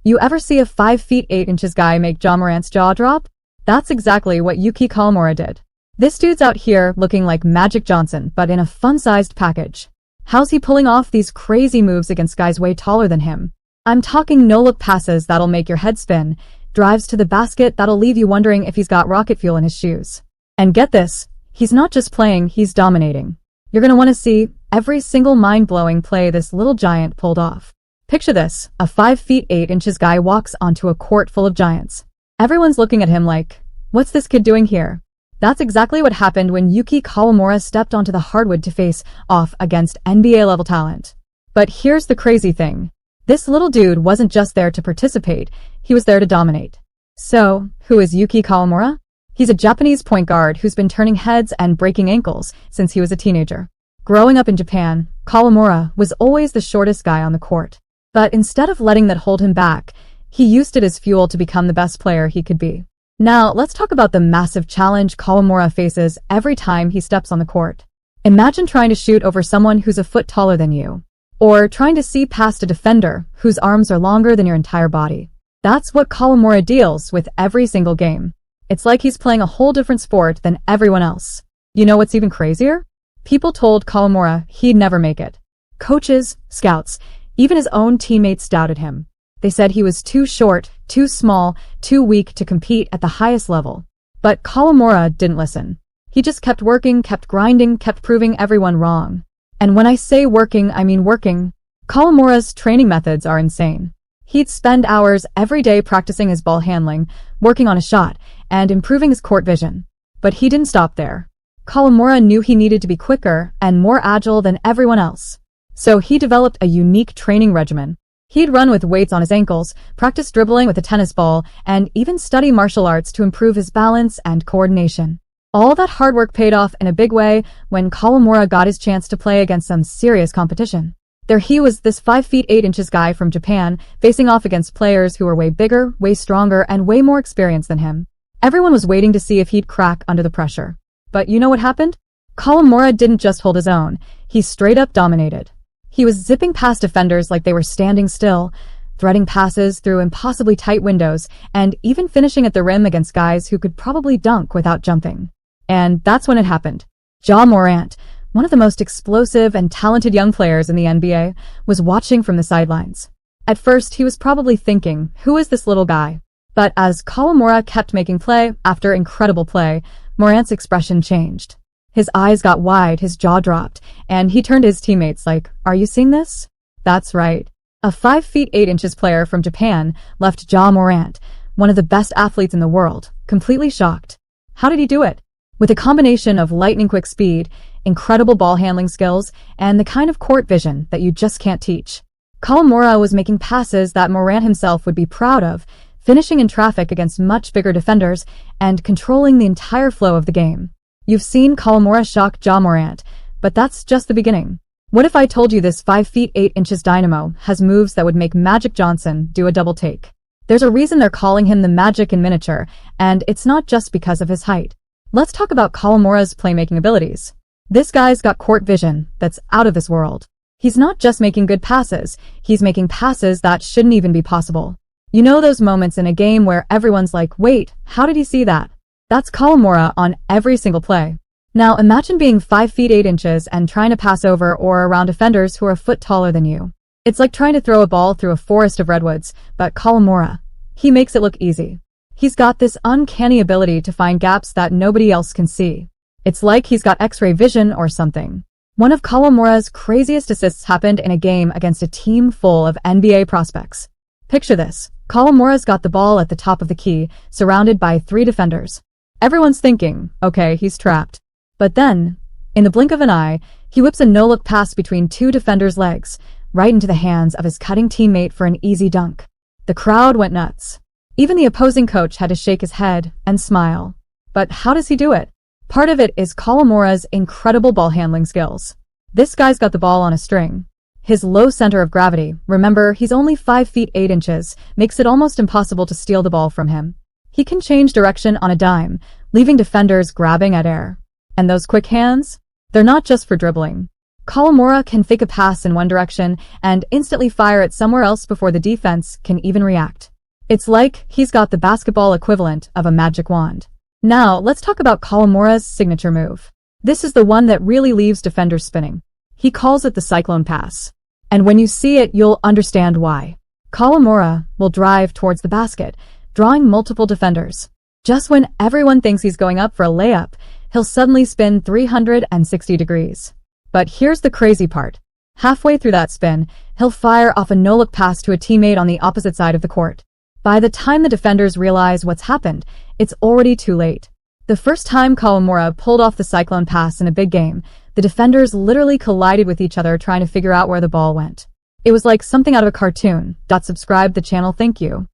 You ever see a 5 feet 8 inches guy make Ja Morant's jaw drop? That's exactly what Yuki Kawamura did. This dude's out here looking like Magic Johnson, but in a fun-sized package. How's he pulling off these crazy moves against guys way taller than him? I'm talking no-look passes that'll make your head spin, drives to the basket that'll leave you wondering if he's got rocket fuel in his shoes. And get this, he's not just playing, he's dominating. You're gonna want to see every single mind-blowing play this little giant pulled off. Picture this, a 5 feet 8 inches guy walks onto a court full of giants. Everyone's looking at him like, what's this kid doing here? That's exactly what happened when Yuki Kawamura stepped onto the hardwood to face off against NBA-level talent. But here's the crazy thing. This little dude wasn't just there to participate, he was there to dominate. So, who is Yuki Kawamura? He's a Japanese point guard who's been turning heads and breaking ankles since he was a teenager. Growing up in Japan, Kawamura was always the shortest guy on the court. But instead of letting that hold him back, he used it as fuel to become the best player he could be. Now, let's talk about the massive challenge Kawamura faces every time he steps on the court. Imagine trying to shoot over someone who's a foot taller than you, or trying to see past a defender whose arms are longer than your entire body. That's what Kawamura deals with every single game. It's like he's playing a whole different sport than everyone else. You know what's even crazier? People told Kawamura he'd never make it. Coaches, scouts, even his own teammates doubted him. They said he was too short, too small, too weak to compete at the highest level. But Kawamura didn't listen. He just kept working, kept grinding, kept proving everyone wrong. And when I say working, I mean working. Kawamura's training methods are insane. He'd spend hours every day practicing his ball handling, working on a shot, and improving his court vision. But he didn't stop there. Kawamura knew he needed to be quicker and more agile than everyone else. So he developed a unique training regimen. He'd run with weights on his ankles, practice dribbling with a tennis ball, and even study martial arts to improve his balance and coordination. All that hard work paid off in a big way when Kawamura got his chance to play against some serious competition. There he was, this 5 feet 8 inches guy from Japan, facing off against players who were way bigger, way stronger, and way more experienced than him. Everyone was waiting to see if he'd crack under the pressure. But you know what happened? Kawamura didn't just hold his own, he straight up dominated. He was zipping past defenders like they were standing still, threading passes through impossibly tight windows, and even finishing at the rim against guys who could probably dunk without jumping. And that's when it happened. Ja Morant, one of the most explosive and talented young players in the NBA, was watching from the sidelines. At first, he was probably thinking, who is this little guy? But as Kawamura kept making play after incredible play, Morant's expression changed. His eyes got wide, his jaw dropped, and he turned to his teammates like, are you seeing this? That's right. A 5 feet 8 inches player from Japan left Ja Morant, one of the best athletes in the world, completely shocked. How did he do it? With a combination of lightning-quick speed, incredible ball handling skills, and the kind of court vision that you just can't teach. Kawamura was making passes that Morant himself would be proud of, finishing in traffic against much bigger defenders, and controlling the entire flow of the game. You've seen Kawamura shock Ja Morant, but that's just the beginning. What if I told you this 5 feet 8 inches dynamo has moves that would make Magic Johnson do a double take? There's a reason they're calling him the Magic in miniature, and it's not just because of his height. Let's talk about Kawamura's playmaking abilities. This guy's got court vision that's out of this world. He's not just making good passes, he's making passes that shouldn't even be possible. You know those moments in a game where everyone's like, wait, how did he see that? That's Kawamura on every single play. Now imagine being 5 feet 8 inches and trying to pass over or around defenders who are a foot taller than you. It's like trying to throw a ball through a forest of redwoods, but Kawamura, he makes it look easy. He's got this uncanny ability to find gaps that nobody else can see. It's like he's got X-ray vision or something. One of Kawamura's craziest assists happened in a game against a team full of NBA prospects. Picture this. Kawamura's got the ball at the top of the key, surrounded by 3 defenders. Everyone's thinking, okay, he's trapped. But then, in the blink of an eye, he whips a no-look pass between 2 defenders' legs, right into the hands of his cutting teammate for an easy dunk. The crowd went nuts. Even the opposing coach had to shake his head and smile. But how does he do it? Part of it is Kawamura's incredible ball handling skills. This guy's got the ball on a string. His low center of gravity, remember, he's only 5 feet 8 inches, makes it almost impossible to steal the ball from him. He can change direction on a dime, leaving defenders grabbing at air. And those quick hands? They're not just for dribbling. Kawamura can fake a pass in one direction and instantly fire it somewhere else before the defense can even react. It's like he's got the basketball equivalent of a magic wand. Now, let's talk about Kawamura's signature move. This is the one that really leaves defenders spinning. He calls it the cyclone pass. And when you see it, you'll understand why. Kawamura will drive towards the basket, drawing multiple defenders. Just when everyone thinks he's going up for a layup, he'll suddenly spin 360 degrees. But here's the crazy part. Halfway through that spin, he'll fire off a no-look pass to a teammate on the opposite side of the court. By the time the defenders realize what's happened, it's already too late. The first time Kawamura pulled off the cyclone pass in a big game, the defenders literally collided with each other trying to figure out where the ball went. It was like something out of a cartoon. Subscribe the channel, thank you.